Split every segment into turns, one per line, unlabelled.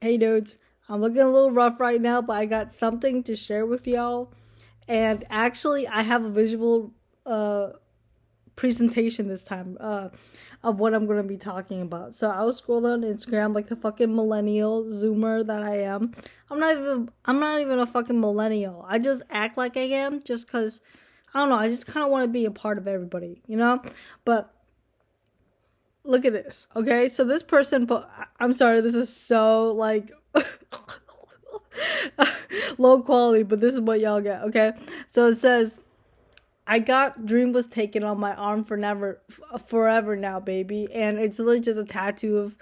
Hey dudes, I'm looking a little rough right now, but I got something to share with y'all. And actually, I have a visual uh, presentation this time of what I'm going to be talking about. So I was scrolling on Instagram like the fucking millennial zoomer that I am. I'm not even a fucking millennial. I just act like I am just cuz I don't know, I just kind of want to be a part of everybody, you know? But look at this, okay? So this person put, I'm sorry, this is so like low quality, but this is what y'all get, okay? So it says, I got dream was taken on my arm for never, forever now, baby. And it's literally just a tattoo of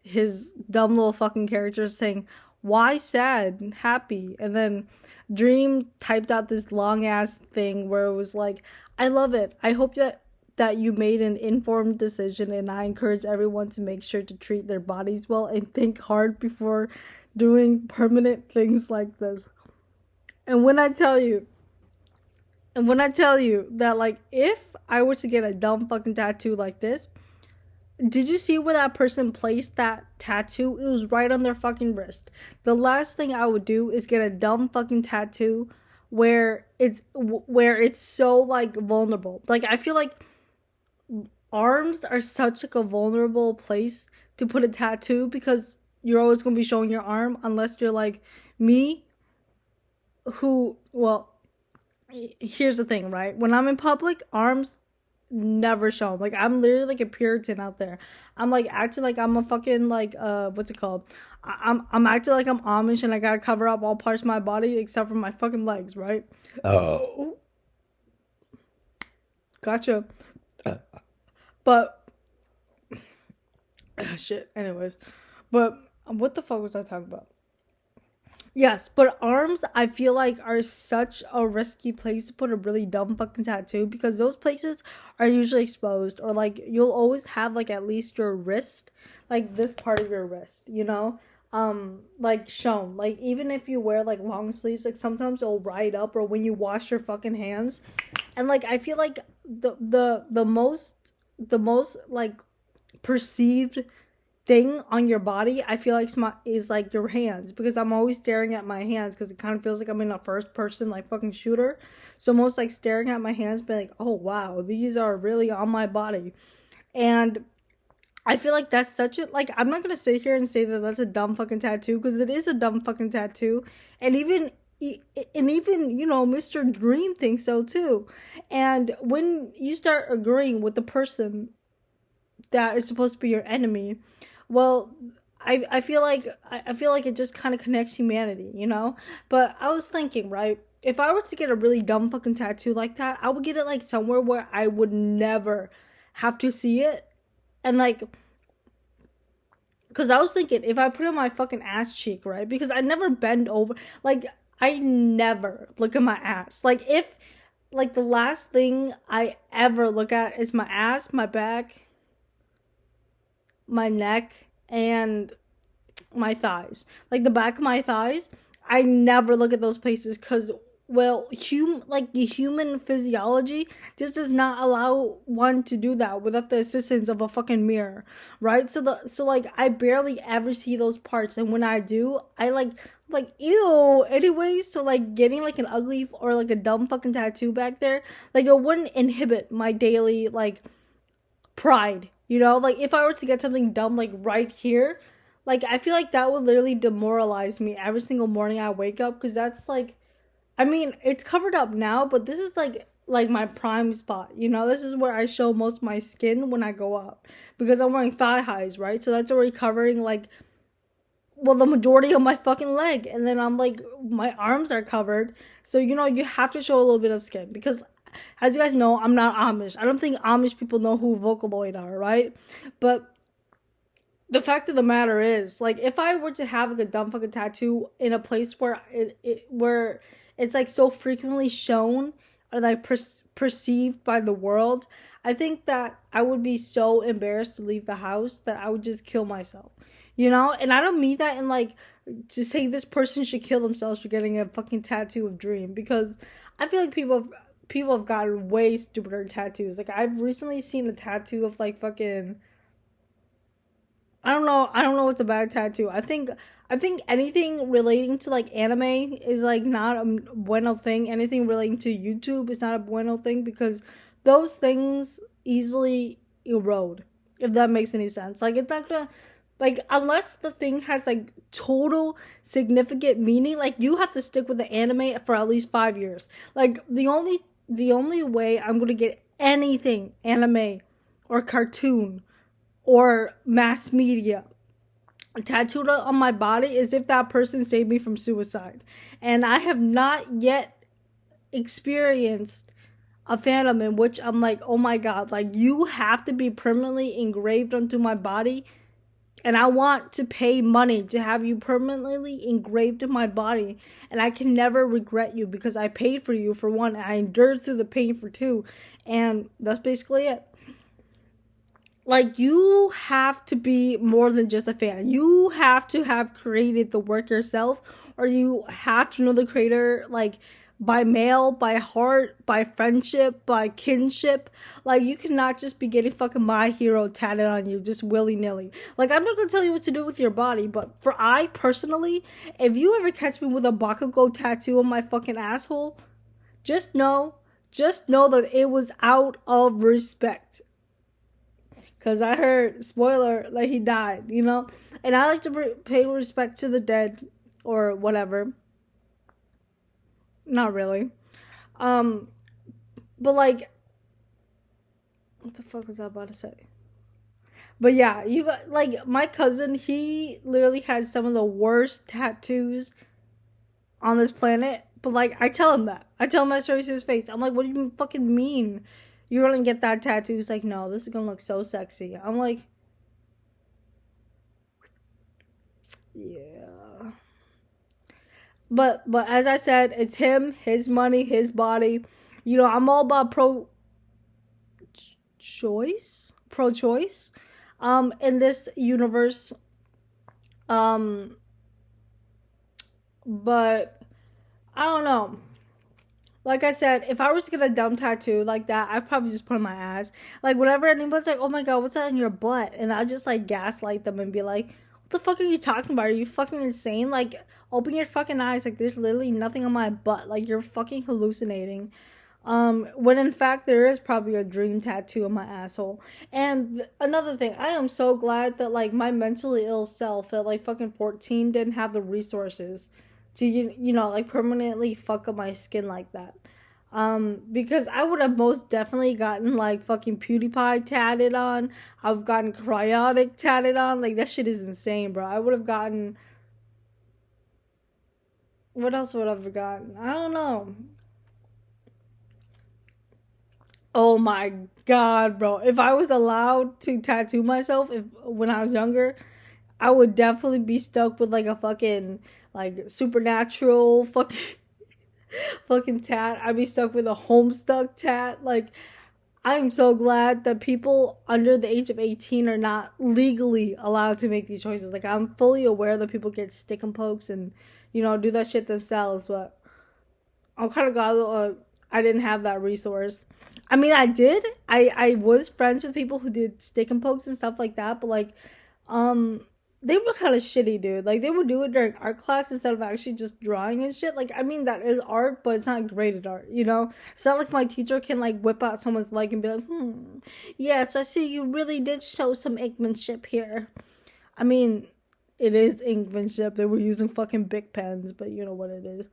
his dumb little fucking character saying, why sad, happy? And then Dream typed out this long ass thing where it was like, I love it. I hope that you made an informed decision, and I encourage everyone to make sure to treat their bodies well and think hard before doing permanent things like this. And when I tell you, that, like, if I were to get a dumb fucking tattoo like this, did you see where that person placed that tattoo? It was right on their fucking wrist. The last thing I would do is get a dumb fucking tattoo where it's so like vulnerable. Like I feel like arms are such like a vulnerable place to put a tattoo because you're always going to be showing your arm unless you're like me who, well, here's the thing, right? When I'm in public, arms never shown. Like I'm literally like a Puritan out there. I'm like acting like I'm a fucking like what's it called? I'm acting like I'm Amish and I gotta cover up all parts of my body except for my fucking legs, right? Oh, gotcha. But shit. Anyways, but what the fuck was I talking about? Yes, but arms I feel like are such a risky place to put a really dumb fucking tattoo because those places are usually exposed, or like you'll always have like at least your wrist, like this part of your wrist, like shown. Like even if you wear like long sleeves, like sometimes it'll ride up, or when you wash your fucking hands. And like I feel like the most like perceived thing on your body, I feel like is like your hands, because I'm always staring at my hands because it kind of feels like I'm in a first person like fucking shooter. So most like staring at my hands, be like, oh wow, these are really on my body. And I feel like that's such a, like, I'm not gonna sit here and say that that's a dumb fucking tattoo because it is a dumb fucking tattoo, and even Mr. Dream thinks so too. And when you start agreeing with the person that is supposed to be your enemy, well, I feel like it just kind of connects humanity, you know. But I was thinking, right, if I were to get a really dumb fucking tattoo like that, I would get it like somewhere where I would never have to see it. And like, because I was thinking, if I put it on my fucking ass cheek, right, because I never bend over, like I never look at my ass. Like if, like, the last thing I ever look at is my ass, my back, my neck, and my thighs. Like the back of my thighs, I never look at those places because, well, like the human physiology just does not allow one to do that without the assistance of a fucking mirror, right? So like I barely ever see those parts, and when I do, I like ew. Anyways, so like getting like an ugly or like a dumb fucking tattoo back there, like it wouldn't inhibit my daily like pride, like if I were to get something dumb like right here, like I feel like that would literally demoralize me every single morning I wake up, because that's like, I mean, it's covered up now, but this is like my prime spot, this is where I show most of my skin when I go out, because I'm wearing thigh highs, right? So that's already covering like, well, the majority of my fucking leg, and then I'm like, my arms are covered, so you have to show a little bit of skin, because as you guys know, I'm not Amish. I don't think Amish people know who Vocaloid are, right? But the fact of the matter is, like, if I were to have like a dumb fucking tattoo in a place where where it's like so frequently shown or like perceived by the world, I think that I would be so embarrassed to leave the house that I would just kill myself, And I don't mean that in like to say this person should kill themselves for getting a fucking tattoo of Dream, because I feel like people have gotten way stupider tattoos. Like I've recently seen a tattoo of like fucking, I don't know what's a bad tattoo. I think anything relating to like anime is like not a bueno thing. Anything relating to YouTube is not a bueno thing because those things easily erode. If that makes any sense. Like it's not gonna like unless the thing has like total significant meaning, like you have to stick with the anime for at least 5 years. Like the only way I'm gonna get anything anime or cartoon or mass media tattooed on my body is if that person saved me from suicide. And I have not yet experienced a fandom in which I'm like, oh my god, like you have to be permanently engraved onto my body. And I want to pay money to have you permanently engraved in my body. And I can never regret you because I paid for you for one. I endured through the pain for two. And that's basically it. Like, you have to be more than just a fan. You have to have created the work yourself, or you have to know the creator, like, by mail, by heart, by friendship, by kinship. Like, you cannot just be getting fucking My Hero tatted on you just willy-nilly. Like, I'm not gonna tell you what to do with your body, but for I, personally, if you ever catch me with a Bakugo tattoo on my fucking asshole, just know, just know that it was out of respect. Because I heard, spoiler, like he died, you know? And I like to pay respect to the dead or whatever. Not really. Um, but like, what the fuck was I about to say? But yeah, you got, like, my cousin, he literally has some of the worst tattoos on this planet. But like, I tell him that. I tell him that straight to his face. I'm like, what do you fucking mean? You're gonna get that tattoo? He's like, no, this is gonna look so sexy. I'm like, yeah. But as I said, it's him, his money, his body. You know, I'm all about pro choice. In this universe. Um, but I don't know. Like I said, if I was to get a dumb tattoo like that, I'd probably just put on my ass. Like, whenever anyone's like, oh my god, what's that on your butt? And I'll just, like, gaslight them and be like, what the fuck are you talking about? Are you fucking insane? Like, open your fucking eyes. Like, there's literally nothing on my butt. Like, you're fucking hallucinating. When in fact, there is probably a dream tattoo on my asshole. And another thing, I am so glad that, like, my mentally ill self at, like, fucking 14 didn't have the resources to, you know, like, permanently fuck up my skin like that. Because I would have most definitely gotten, like, fucking PewDiePie tatted on. I've gotten Cryonic tatted on. Like, that shit is insane, bro. I would have gotten... What else would I have gotten? I don't know. Oh my god, bro. If I was allowed to tattoo myself when I was younger, I would definitely be stuck with, like, a fucking, like, supernatural fucking tat. I'd be stuck with a Homestuck tat. Like, I am so glad that people under the age of 18 are not legally allowed to make these choices. Like, I'm fully aware that people get stick and pokes and, you know, do that shit themselves, but I'm kind of glad I didn't have that resource. I mean, I did. I was friends with people who did stick and pokes and stuff like that, but, like, um, they were kind of shitty, dude. Like, they would do it during art class instead of actually just drawing and shit. Like, I mean, that is art, but it's not graded art, you know? It's not like my teacher can, like, whip out someone's leg and be like, yes, I see you really did show some inkmanship here. I mean, it is inkmanship. They were using fucking Bic pens, but you know what it is.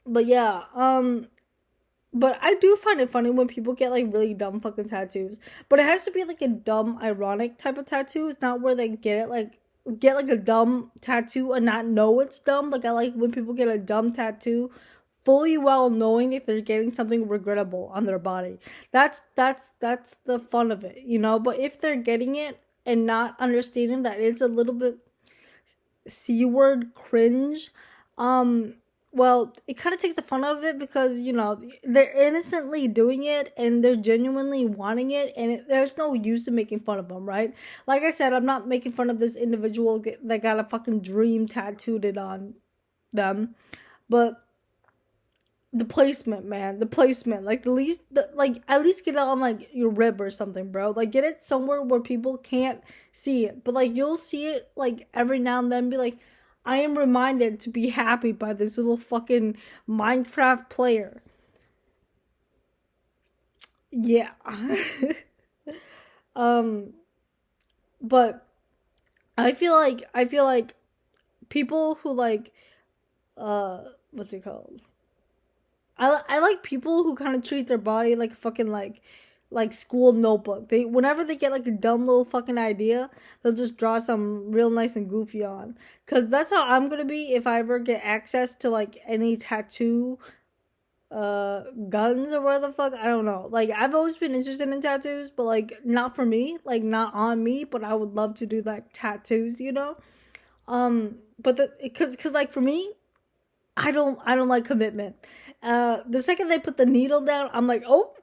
But yeah, but I do find it funny when people get, like, really dumb fucking tattoos. But it has to be, like, a dumb, ironic type of tattoo. It's not where they get like, a dumb tattoo and not know it's dumb. Like, I like when people get a dumb tattoo fully well knowing if they're getting something regrettable on their body. That's the fun of it, you know? But if they're getting it and not understanding that it's a little bit C-word cringe, well, it kind of takes the fun out of it because, you know, they're innocently doing it and they're genuinely wanting it, and there's no use in making fun of them, right? Like I said, I'm not making fun of this individual that got a fucking dream tattooed on them, but The placement, man. The placement. Like like at least get it on like your rib or something, bro. Like get it somewhere where people can't see it. But like you'll see it like every now and then be like, I am reminded to be happy by this little fucking Minecraft player. Yeah. um but I feel like people who like what's it called? I like people who kind of treat their body like a fucking like school notebook. They whenever they get like a dumb little fucking idea, they'll just draw some real nice and goofy on. Cause that's how I'm gonna be if I ever get access to like any tattoo guns or whatever the fuck. I don't know. Like I've always been interested in tattoos, but like not for me, like not on me, but I would love to do like tattoos, you know? But the cause like for me, I don't like commitment. The second they put the needle down, I'm like, oh.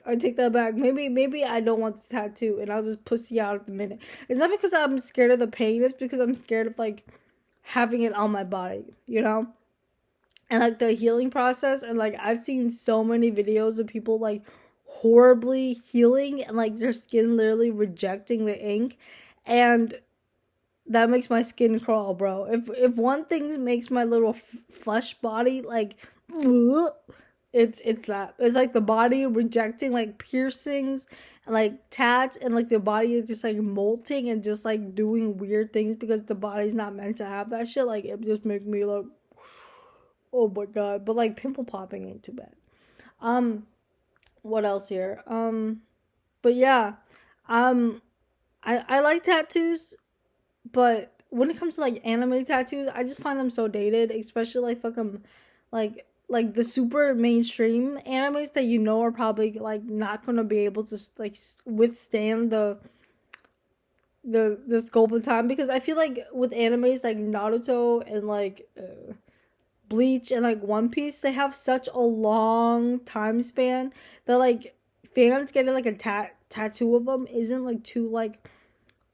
I take that back. Maybe I don't want this tattoo, and I'll just pussy out at the minute. It's not because I'm scared of the pain. It's because I'm scared of like having it on my body, you know, and like the healing process. And like I've seen so many videos of people like horribly healing and like their skin literally rejecting the ink, and that makes my skin crawl, bro. If one thing makes my little flesh body like, ugh, it's that. It's like the body rejecting like piercings and like tats, and like the body is just like molting and just like doing weird things because the body's not meant to have that shit. Like it just makes me like, oh my god. But like pimple popping ain't too bad. Um, what else here? But yeah, um, I like tattoos, but when it comes to like anime tattoos, I just find them so dated, especially like fucking like the super mainstream animes that you know are probably like not gonna be able to like withstand the scope of time, because I feel like with animes like Naruto and like Bleach and like One Piece, they have such a long time span that like fans getting like a tattoo of them isn't like too like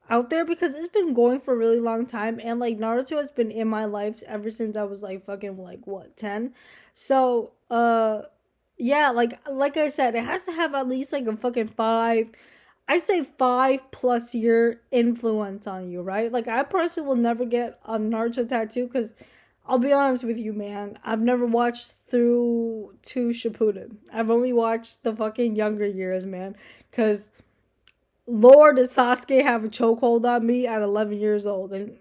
out there, because it's been going for a really long time, and like Naruto has been in my life ever since I was like fucking like what 10. So yeah, like I said, it has to have at least like a fucking 5, I say 5+ year influence on you, right? Like I personally will never get a Naruto tattoo because I'll be honest with you, man, I've never watched through to Shippuden. I've only watched the fucking younger years, man, because Lord, does Sasuke have a chokehold on me at 11 years old? And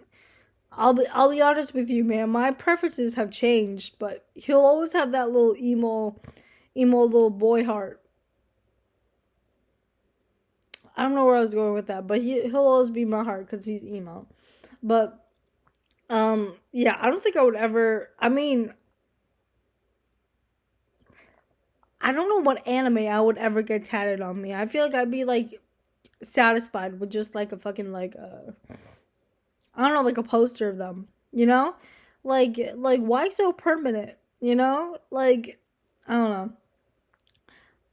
I'll be honest with you, man. My preferences have changed, but he'll always have that little emo little boy heart. I don't know where I was going with that, but he'll always be my heart because he's emo. But yeah, I don't think I would ever. I mean, I don't know what anime I would ever get tatted on me. I feel like I'd be like satisfied with just like a fucking like I don't know, like a poster of them, you know? Like why so permanent, you know? Like I don't know.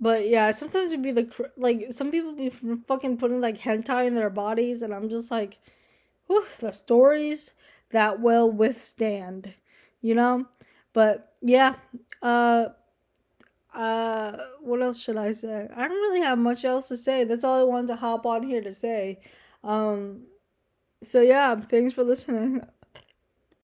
But yeah, sometimes it'd be like some people be fucking putting like hentai in their bodies, and I'm just like, whew, the stories that will withstand, you know? But yeah, uh what else should I say? I don't really have much else to say. That's all I wanted to hop on here to say. Um so yeah, thanks for listening.